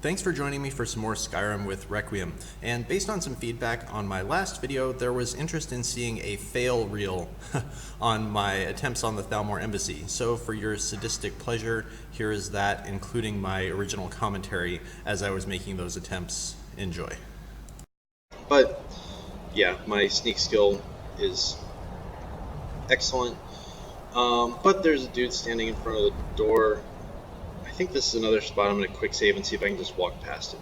Thanks for joining me for some more Skyrim with Requiem, and based on some feedback on my last video, there was interest in seeing a fail reel on my attempts on the Thalmor Embassy. So for your sadistic pleasure, here is that, including my original commentary as I was making those attempts. Enjoy. But yeah, my sneak skill is excellent, but there's a dude standing in front of the door. I think this is another spot I'm going to quick save and see if I can just walk past it.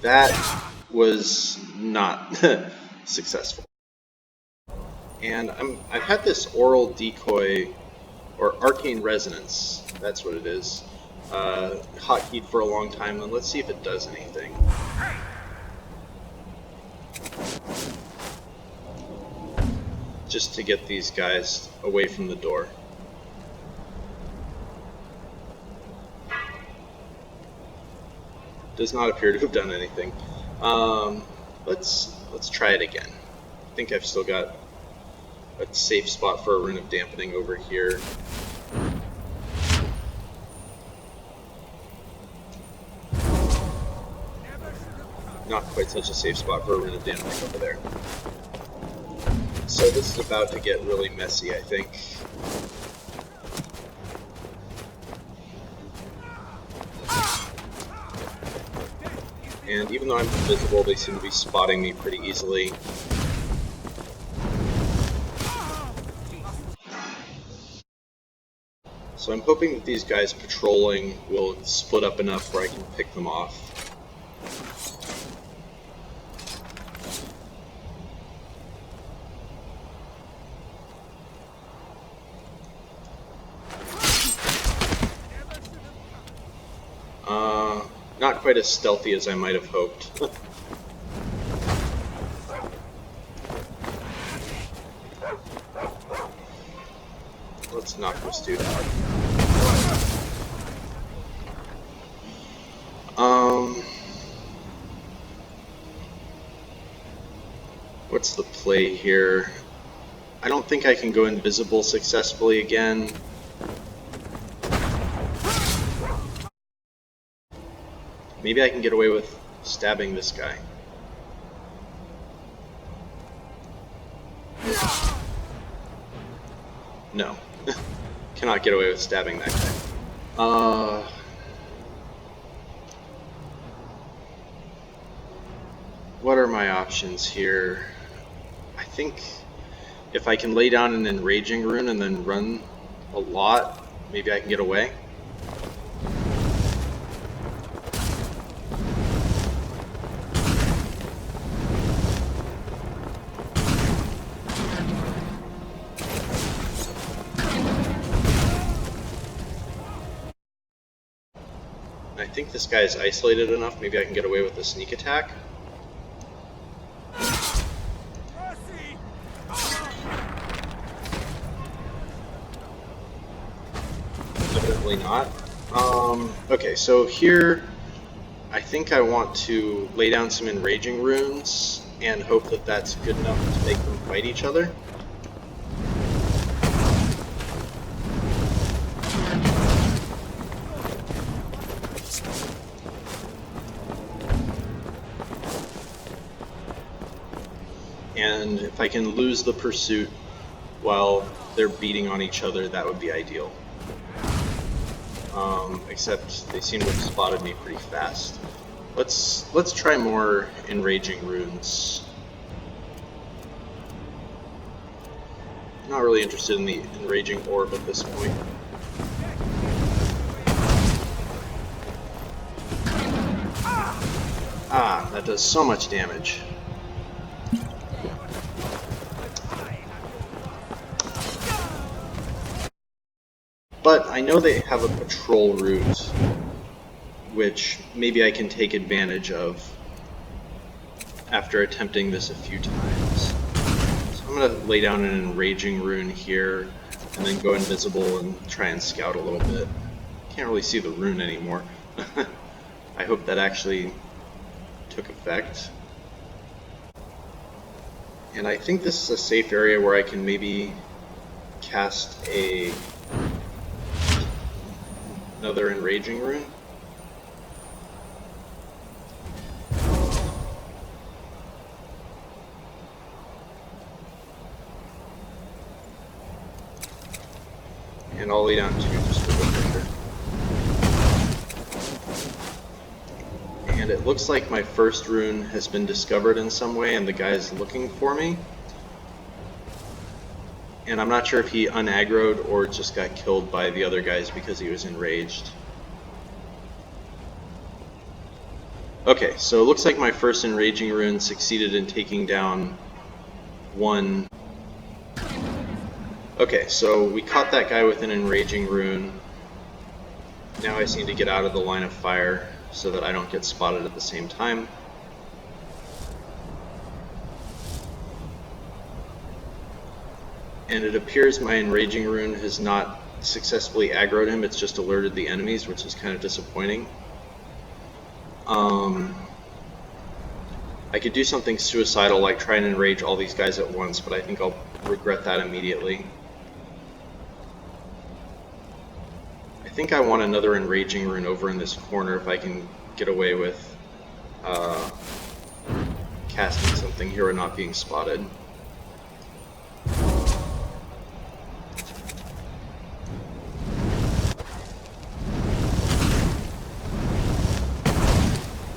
That was not successful. And I've had this oral decoy, or arcane resonance, that's what it is, hotkeyed for a long time, and let's see if it does anything. Just to get these guys away from the door. Does not appear to have done anything. Let's try it again. I think I've still got a safe spot for a rune of dampening over here. Not quite such a safe spot for a rune of dampening over there. So this is about to get really messy, I think. And even though I'm invisible, they seem to be spotting me pretty easily. So I'm hoping that these guys patrolling will split up enough where I can pick them off. Not quite as stealthy as I might have hoped. Let's knock this dude out. What's the play here? I don't think I can go invisible successfully again. Maybe I can get away with stabbing this guy. No. Cannot get away with stabbing that guy. What are my options here? I think if I can lay down an enraging rune and then run a lot, maybe I can get away. I think this guy is isolated enough, maybe I can get away with a sneak attack. Definitely not. Okay, so here I think I want to lay down some enraging runes and hope that that's good enough to make them fight each other. And if I can lose the pursuit while they're beating on each other, that would be ideal. Except they seem to have spotted me pretty fast. Let's try more enraging runes. Not really interested in the enraging orb at this point. Ah, that does so much damage. But I know they have a patrol route, which maybe I can take advantage of after attempting this a few times. So I'm going to lay down an enraging rune here, and then go invisible and try and scout a little bit. Can't really see the rune anymore. I hope that actually took effect. And I think this is a safe area where I can maybe cast a Another enraging rune. And I'll lay down 2 just for the picture. And it looks like my first rune has been discovered in some way and the guy is looking for me. And I'm not sure if he unaggroed or just got killed by the other guys because he was enraged. Okay, so it looks like my first enraging rune succeeded in taking down one. Okay, so we caught that guy with an enraging rune. Now I just need to get out of the line of fire so that I don't get spotted at the same time. And it appears my enraging rune has not successfully aggroed him, it's just alerted the enemies, which is kind of disappointing. I could do something suicidal like try and enrage all these guys at once, but I think I'll regret that immediately. I think I want another enraging rune over in this corner if I can get away with casting something here and not being spotted.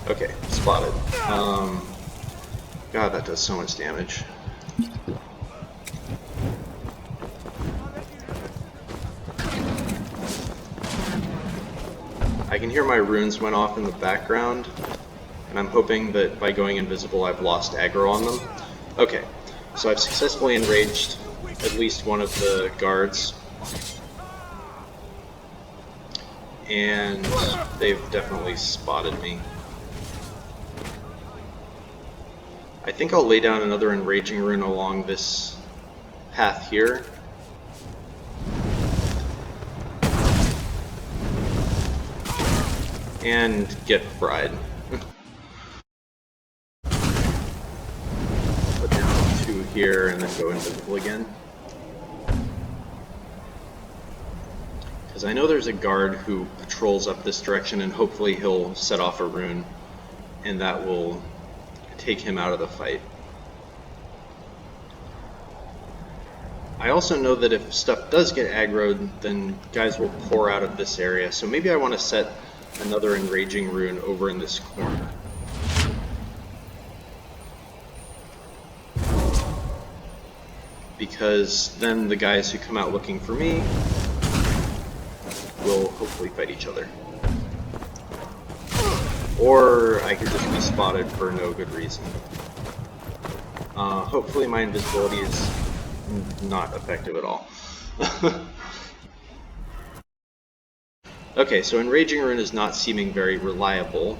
Okay, spotted. God, that does so much damage. I can hear my runes went off in the background, and I'm hoping that by going invisible I've lost aggro on them. Okay, so I've successfully enraged at least one of the guards. And they've definitely spotted me. I think I'll lay down another enraging rune along this path here. And get fried. Put down 2 here and then go invisible again. Because I know there's a guard who patrols up this direction and hopefully he'll set off a rune and that will take him out of the fight. I also know that if stuff does get aggroed, then guys will pour out of this area, so maybe I want to set another enraging rune over in this corner. Because then the guys who come out looking for me will hopefully fight each other. Or I could just be spotted for no good reason. Hopefully my invisibility is not effective at all. Okay, so enraging rune is not seeming very reliable.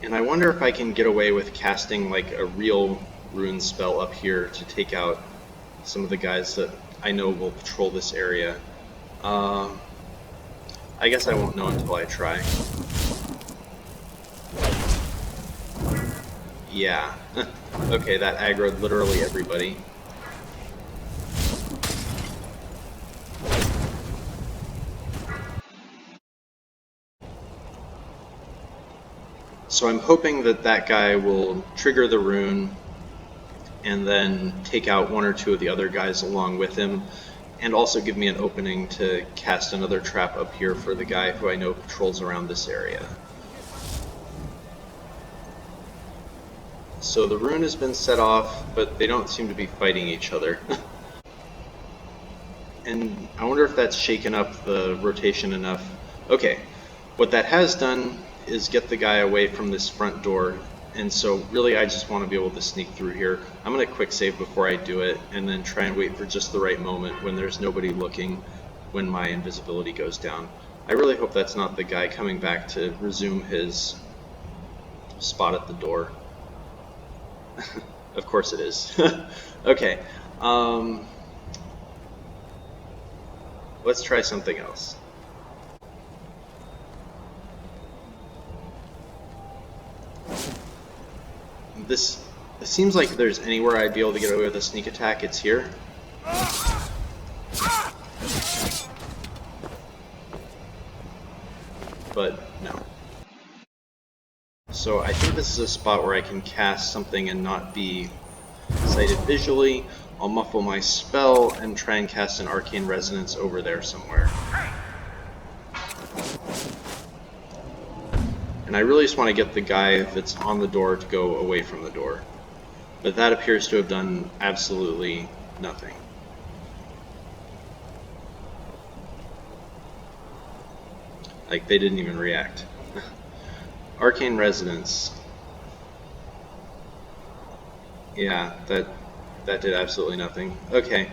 And I wonder if I can get away with casting like a real rune spell up here to take out some of the guys that I know will patrol this area. I guess I won't know until I try. Yeah. Okay, that aggroed literally everybody. So I'm hoping that that guy will trigger the rune and then take out 1 or 2 of the other guys along with him, and also give me an opening to cast another trap up here for the guy who I know patrols around this area. So the rune has been set off, but they don't seem to be fighting each other. And I wonder if that's shaken up the rotation enough. Okay, what that has done is get the guy away from this front door, and so really I just want to be able to sneak through here. I'm going to quick save before I do it, and then try and wait for just the right moment when there's nobody looking when my invisibility goes down. I really hope that's not the guy coming back to resume his spot at the door. Of course it is. Okay, let's try something else. It seems like if there's anywhere I'd be able to get away with a sneak attack, it's here. but no. So I think this is a spot where I can cast something and not be sighted visually. I'll muffle my spell and try and cast an Arcane Resonance over there somewhere. And I really just want to get the guy that's on the door to go away from the door. But that appears to have done absolutely nothing. Like, they didn't even react. Arcane Resonance. Yeah, that did absolutely nothing. Okay.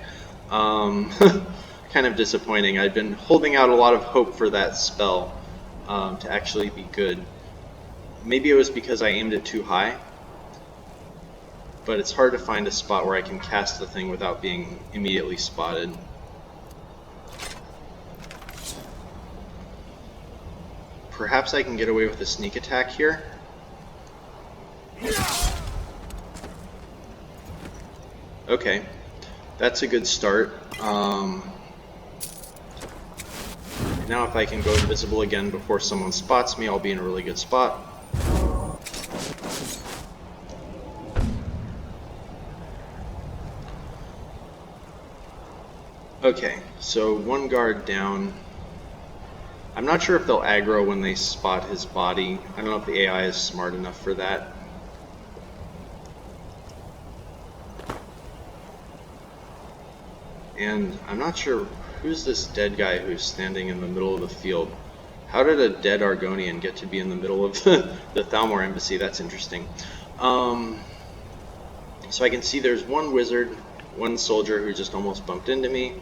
Kind of disappointing. I'd been holding out a lot of hope for that spell to actually be good. Maybe it was because I aimed it too high, but it's hard to find a spot where I can cast the thing without being immediately spotted. Perhaps I can get away with a sneak attack here. Okay, that's a good start. Now if I can go invisible again before someone spots me, I'll be in a really good spot. Okay, so one guard down. I'm not sure if they'll aggro when they spot his body. I don't know if the AI is smart enough for that. And I'm not sure who's this dead guy who's standing in the middle of the field. How did a dead Argonian get to be in the middle of the Thalmor Embassy? That's interesting. So I can see there's one wizard, one soldier who just almost bumped into me.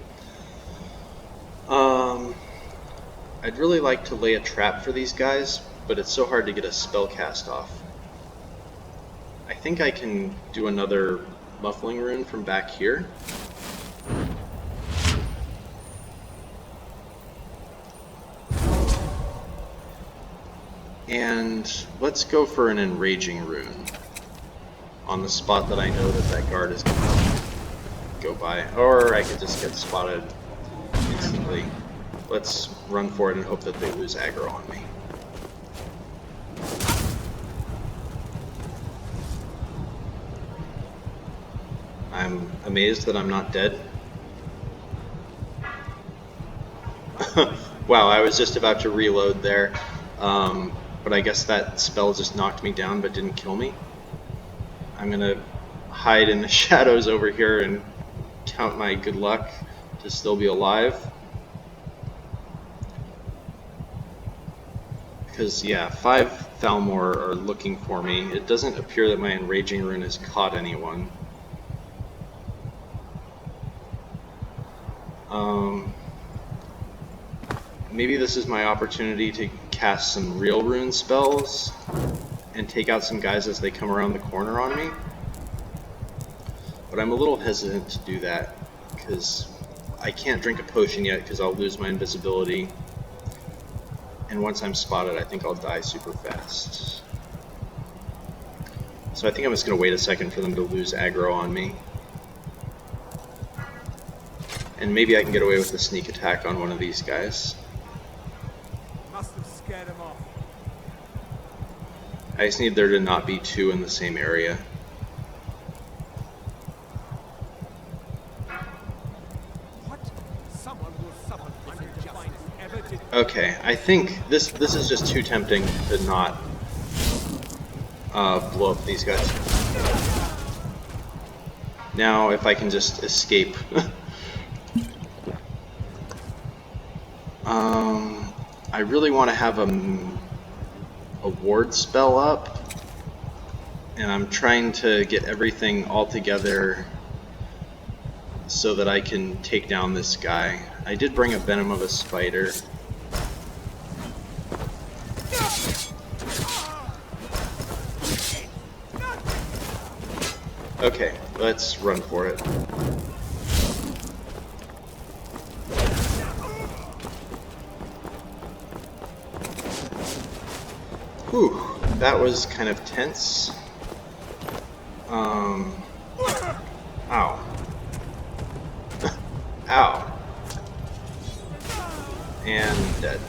I'd really like to lay a trap for these guys, but it's so hard to get a spell cast off. I think I can do another muffling rune from back here. And let's go for an enraging rune on the spot that I know that guard is going to go by. Or I could just get spotted instantly. Let's run for it and hope that they lose aggro on me. I'm amazed that I'm not dead. Wow, I was just about to reload there. But I guess that spell just knocked me down but didn't kill me. I'm gonna hide in the shadows over here and count my good luck to still be alive. Because, yeah, 5 Thalmor are looking for me. It doesn't appear that my enraging rune has caught anyone. Maybe this is my opportunity to cast some real rune spells and take out some guys as they come around the corner on me. But I'm a little hesitant to do that because I can't drink a potion yet because I'll lose my invisibility. And once I'm spotted, I think I'll die super fast. So I think I'm just going to wait a second for them to lose aggro on me. And maybe I can get away with a sneak attack on one of these guys. Must have scared him off. I just need there to not be 2 in the same area. What? Someone will summon injustice ever did. Okay, I think this is just too tempting to not blow up these guys. Now, if I can just escape. I really want to have a ward spell up, and I'm trying to get everything all together so that I can take down this guy. I did bring a Venom of a Spider. Okay, let's run for it. Whew, that was kind of tense. Ow. Ow. And dead.